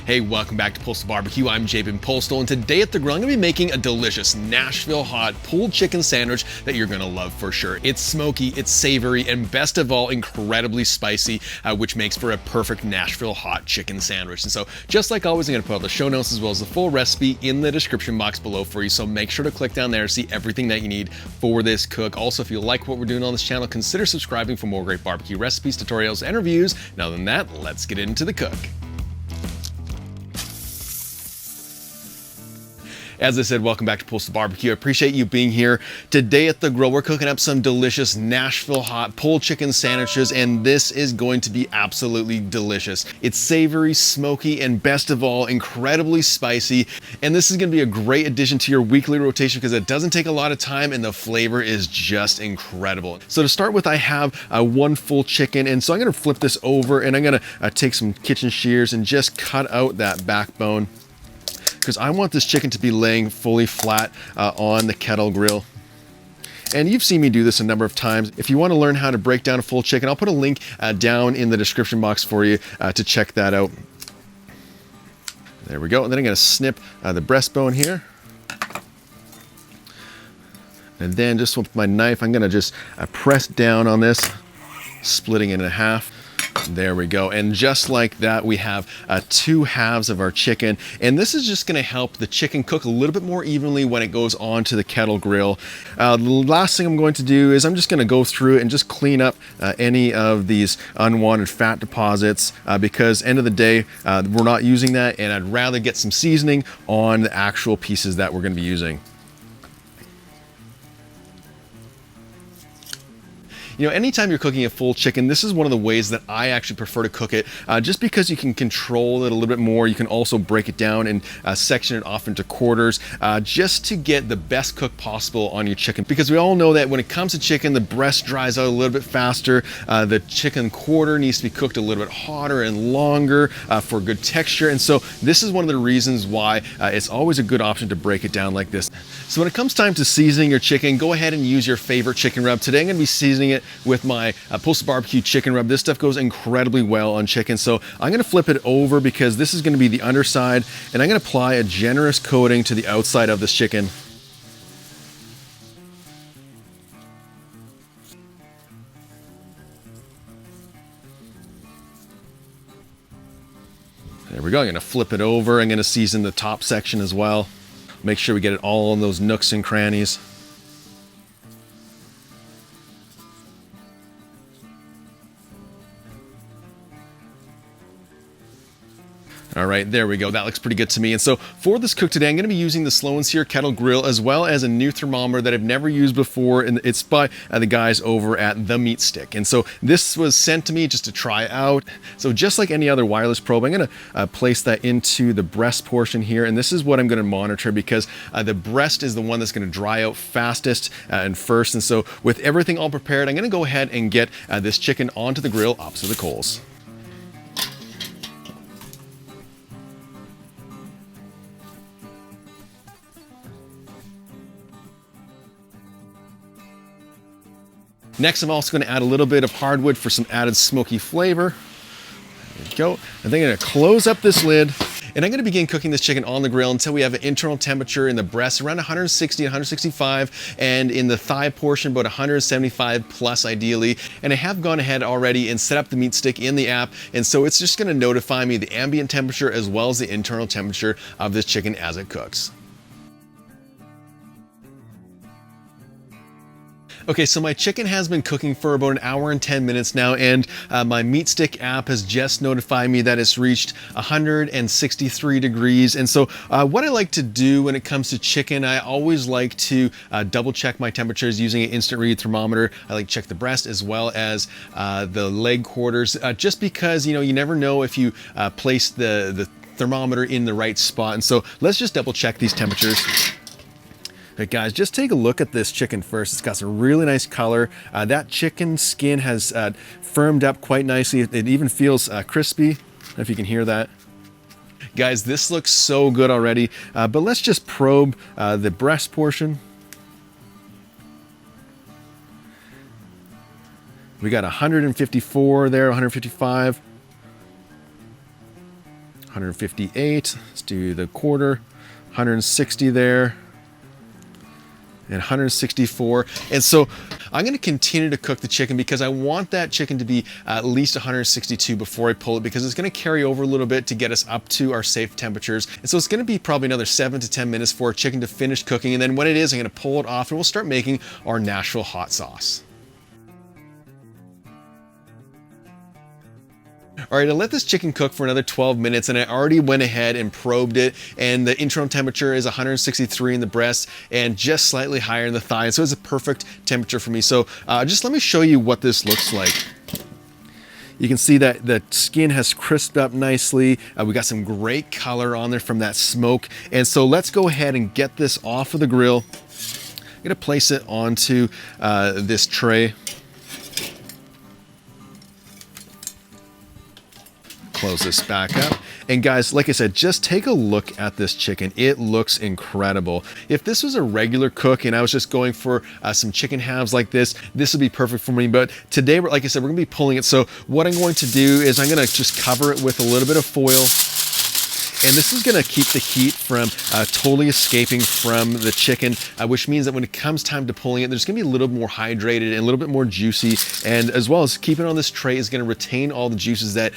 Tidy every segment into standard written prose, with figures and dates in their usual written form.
Hey, welcome back to Postal Barbecue. I'm Jabin Postal, and today at the grill, I'm gonna be making a delicious Nashville Hot Pulled Chicken sandwich that you're gonna love for sure. It's smoky, it's savory, and best of all, incredibly spicy, which makes for a perfect Nashville Hot Chicken sandwich. And so, just like always, I'm gonna put all the show notes as well as the full recipe in the description box below for you. So make sure to click down there to see everything that you need for this cook. Also, if you like what we're doing on this channel, consider subscribing for more great barbecue recipes, tutorials, and reviews. Now, other than that, let's get into the cook. As I said, welcome back to Postal Barbecue. I appreciate you being here. Today at the grill, we're cooking up some delicious Nashville Hot Pulled Chicken sandwiches, and this is going to be absolutely delicious. It's savory, smoky, and best of all, incredibly spicy. And this is gonna be a great addition to your weekly rotation because it doesn't take a lot of time and the flavor is just incredible. So to start with, I have one full chicken, and so I'm gonna flip this over and I'm gonna take some kitchen shears and just cut out that backbone, because I want this chicken to be laying fully flat on the kettle grill. And you've seen me do this a number of times. If you want to learn how to break down a full chicken, I'll put a link down in the description box for you to check that out. There we go. And then I'm going to snip the breastbone here. And then just with my knife, I'm going to just press down on this, splitting it in half. There we go. And just like that, we have two halves of our chicken. And this is just going to help the chicken cook a little bit more evenly when it goes onto the kettle grill. The last thing I'm going to do is I'm just going to go through and just clean up any of these unwanted fat deposits because end of the day, we're not using that, and I'd rather get some seasoning on the actual pieces that we're going to be using. You know, anytime you're cooking a full chicken, this is one of the ways that I actually prefer to cook it, just because you can control it a little bit more. You can also break it down and section it off into quarters, just to get the best cook possible on your chicken. Because we all know that when it comes to chicken, the breast dries out a little bit faster. The chicken quarter needs to be cooked a little bit hotter and longer for good texture. And so this is one of the reasons why it's always a good option to break it down like this. So when it comes time to seasoning your chicken, go ahead and use your favorite chicken rub. Today I'm going to be seasoning it with my Postal Barbecue chicken rub. This stuff goes incredibly well on chicken. So I'm going to flip it over because this is going to be the underside, and I'm going to apply a generous coating to the outside of this chicken. There we go. I'm going to flip it over. I'm going to season the top section as well. Make sure we get it all in those nooks and crannies. All right, there we go. That looks pretty good to me. And so for this cook today, I'm going to be using the Slow and Sear Kettle Grill as well as a new thermometer that I've never used before, and it's by the guys over at The Meat Stick. And so this was sent to me just to try out. So just like any other wireless probe, I'm going to place that into the breast portion here, and this is what I'm going to monitor because the breast is the one that's going to dry out fastest and first. And so with everything all prepared, I'm going to go ahead and get this chicken onto the grill opposite the coals. Next, I'm also going to add a little bit of hardwood for some added smoky flavor. There we go. And then I'm going to close up this lid, and I'm going to begin cooking this chicken on the grill until we have an internal temperature in the breast around 160, 165, and in the thigh portion about 175 plus ideally. And I have gone ahead already and set up the Meat Stick in the app, and so it's just going to notify me the ambient temperature as well as the internal temperature of this chicken as it cooks. Okay, so my chicken has been cooking for about an hour and 10 minutes now, and my Meat Stick app has just notified me that it's reached 163 degrees. And so what I like to do when it comes to chicken, I always like to double check my temperatures using an instant read thermometer. I like to check the breast as well as the leg quarters, just because, you know, you never know if you place the thermometer in the right spot. And so let's just double check these temperatures. Hey guys, just take a look at this chicken first. It's got some really nice color. That chicken skin has firmed up quite nicely. It even feels crispy. I don't know if you can hear that. Guys, this looks so good already, but let's just probe the breast portion. We got 154 there, 155, 158. Let's do the quarter. 160 there. And 164. And so I'm going to continue to cook the chicken because I want that chicken to be at least 162 before I pull it, because it's going to carry over a little bit to get us up to our safe temperatures. And so it's going to be probably another 7 to 10 minutes for our chicken to finish cooking. And then when it is, I'm going to pull it off and we'll start making our Nashville hot sauce. All right, I let this chicken cook for another 12 minutes and I already went ahead and probed it, and the interim temperature is 163 in the breast and just slightly higher in the thigh. So it's a perfect temperature for me. So just let me show you what this looks like. You can see that the skin has crisped up nicely. We got some great color on there from that smoke. And so let's go ahead and get this off of the grill. I'm gonna place it onto this tray. Close this back up. And guys, like I said, just take a look at this chicken. It looks incredible. If this was a regular cook and I was just going for some chicken halves like this would be perfect for me. But today, like I said, we're gonna be pulling it. So what I'm going to do is I'm gonna just cover it with a little bit of foil. And this is gonna keep the heat from totally escaping from the chicken, which means that when it comes time to pulling it, there's gonna be a little more hydrated and a little bit more juicy. And as well as keeping it on this tray is gonna retain all the juices that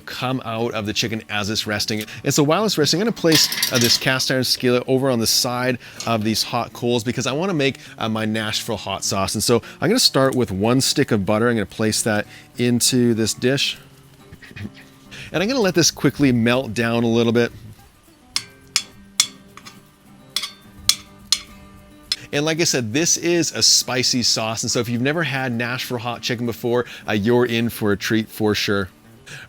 come out of the chicken as it's resting. And so while it's resting, I'm gonna place this cast iron skillet over on the side of these hot coals because I wanna make my Nashville hot sauce. And so I'm gonna start with 1 stick of butter. I'm gonna place that into this dish. And I'm gonna let this quickly melt down a little bit. And like I said, this is a spicy sauce. And so if you've never had Nashville hot chicken before, you're in for a treat for sure.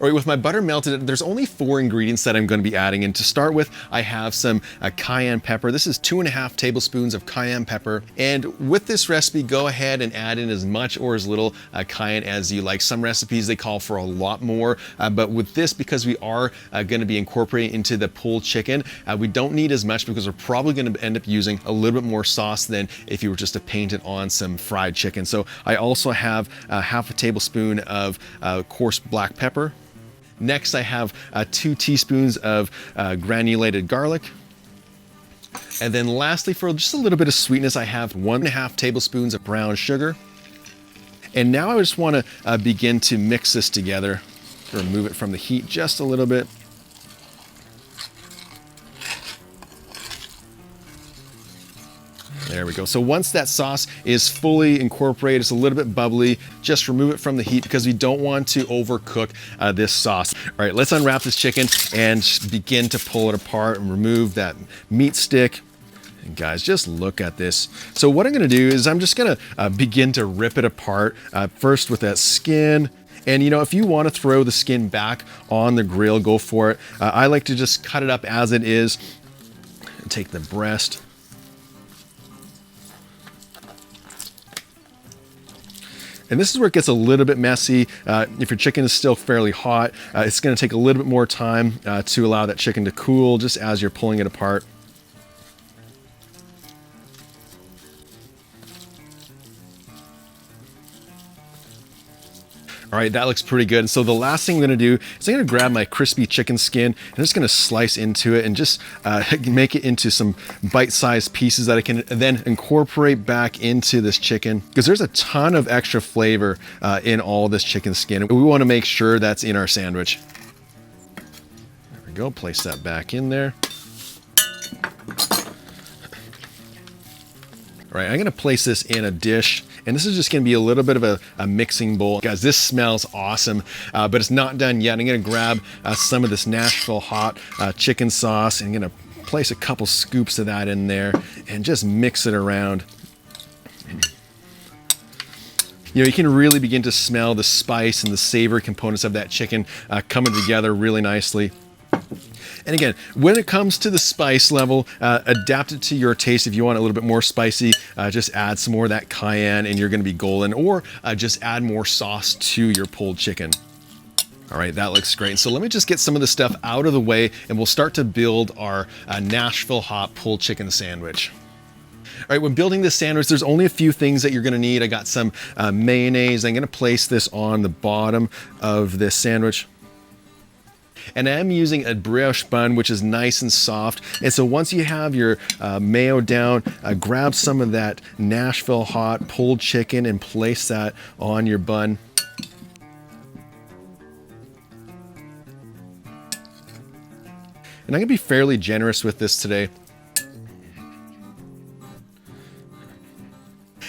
All right, with my butter melted, there's only 4 ingredients that I'm going to be adding in. To start with, I have some cayenne pepper. This is 2.5 tablespoons of cayenne pepper. And with this recipe, go ahead and add in as much or as little cayenne as you like. Some recipes, they call for a lot more. But with this, because we are going to be incorporating into the pulled chicken, we don't need as much because we're probably going to end up using a little bit more sauce than if you were just to paint it on some fried chicken. So I also have 1/2 tablespoon of coarse black pepper. Next, I have 2 teaspoons of granulated garlic. And then lastly, for just a little bit of sweetness, I have 1.5 tablespoons of brown sugar. And now I just want to begin to mix this together. Remove it from the heat just a little bit. There we go. So once that sauce is fully incorporated, it's a little bit bubbly, just remove it from the heat because we don't want to overcook this sauce. All right, let's unwrap this chicken and begin to pull it apart and remove that meat stick. And guys, just look at this. So what I'm gonna do is I'm just gonna begin to rip it apart, first with that skin. And if you want to throw the skin back on the grill, go for it. I like to just cut it up as it is and take the breast. And this is where it gets a little bit messy. If your chicken is still fairly hot, it's gonna take a little bit more time to allow that chicken to cool just as you're pulling it apart. All right, that looks pretty good. And so the last thing I'm gonna do is I'm gonna grab my crispy chicken skin and I'm just gonna slice into it and just make it into some bite-sized pieces that I can then incorporate back into this chicken, because there's a ton of extra flavor in all this chicken skin. We wanna make sure that's in our sandwich. There we go, place that back in there. All right, I'm gonna place this in a dish, and this is just gonna be a little bit of a mixing bowl. Guys, this smells awesome, but it's not done yet. I'm gonna grab some of this Nashville hot chicken sauce, and I'm gonna place a couple scoops of that in there and just mix it around. You can really begin to smell the spice and the savory components of that chicken coming together really nicely. And again, when it comes to the spice level, adapt it to your taste. If you want a little bit more spicy, just add some more of that cayenne and you're gonna be golden, or just add more sauce to your pulled chicken. All right, that looks great. So let me just get some of the stuff out of the way and we'll start to build our Nashville hot pulled chicken sandwich. All right, when building this sandwich, there's only a few things that you're gonna need. I got some mayonnaise. I'm gonna place this on the bottom of this sandwich. And I am using a brioche bun, which is nice and soft. And so once you have your mayo down, grab some of that Nashville Hot Pulled Chicken and place that on your bun. And I'm gonna be fairly generous with this today.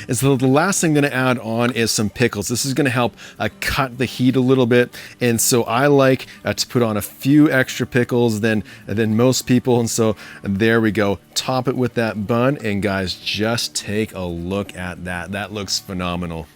And so the last thing I'm gonna add on is some pickles. This is gonna help cut the heat a little bit. And so I like to put on a few extra pickles than most people. And so there we go. Top it with that bun. And guys, just take a look at that. That looks phenomenal.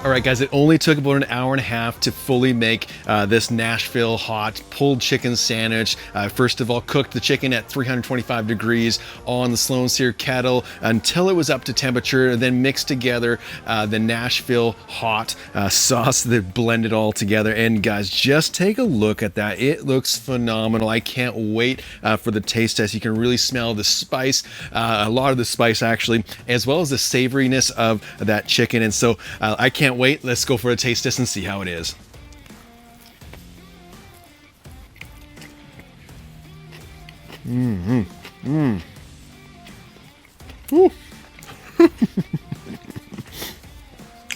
All right, guys, it only took about an hour and a half to fully make this Nashville Hot Pulled Chicken sandwich. First of all, cooked the chicken at 325 degrees on the slow and sear kettle until it was up to temperature, then mixed together the Nashville Hot sauce that blended all together. And guys, just take a look at that. It looks phenomenal. I can't wait for the taste test. You can really smell the spice, a lot of the spice actually, as well as the savoriness of that chicken. And so I can't wait. Let's go for a taste test and see how it is.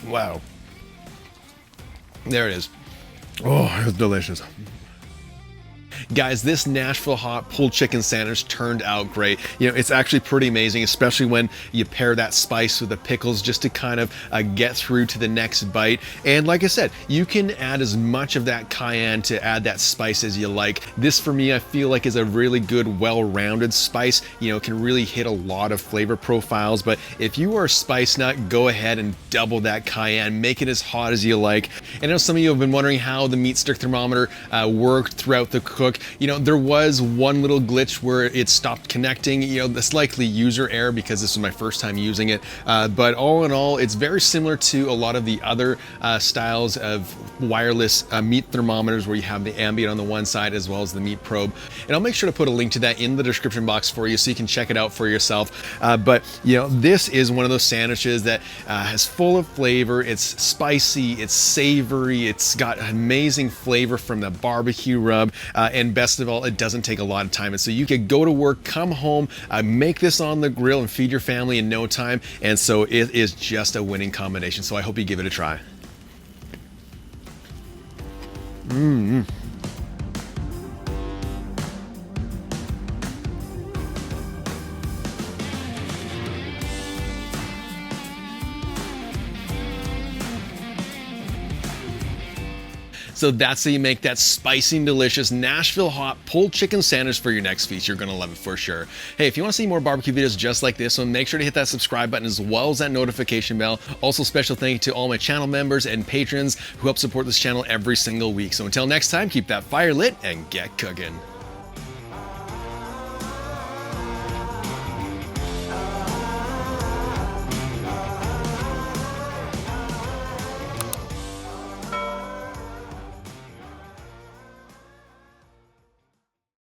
Wow. There it is. Oh, it's delicious. Guys, this Nashville Hot Pulled Chicken sandwich turned out great. You know, it's actually pretty amazing, especially when you pair that spice with the pickles just to kind of get through to the next bite. And like I said, you can add as much of that cayenne to add that spice as you like. This, for me, I feel like is a really good, well-rounded spice. You know, can really hit a lot of flavor profiles. But if you are a spice nut, go ahead and double that cayenne. Make it as hot as you like. And I know some of you have been wondering how the meat stick thermometer worked throughout the cook. You know, there was one little glitch where it stopped connecting. You know, that's likely user error because this was my first time using it. But all in all, it's very similar to a lot of the other styles of wireless meat thermometers where you have the ambient on the one side as well as the meat probe. And I'll make sure to put a link to that in the description box for you so you can check it out for yourself. But, you know, this is one of those sandwiches that is full of flavor. It's spicy, it's savory, it's got amazing flavor from the barbecue rub. And best of all, it doesn't take a lot of time. And so you could go to work, come home, make this on the grill and feed your family in no time. And so it is just a winning combination. So I hope you give it a try. So that's how you make that spicy and delicious Nashville Hot Pulled Chicken sandwich for your next feast. You're gonna love it for sure. Hey, if you wanna see more barbecue videos just like this one, make sure to hit that subscribe button as well as that notification bell. Also, special thank you to all my channel members and patrons who help support this channel every single week. So until next time, keep that fire lit and get cooking.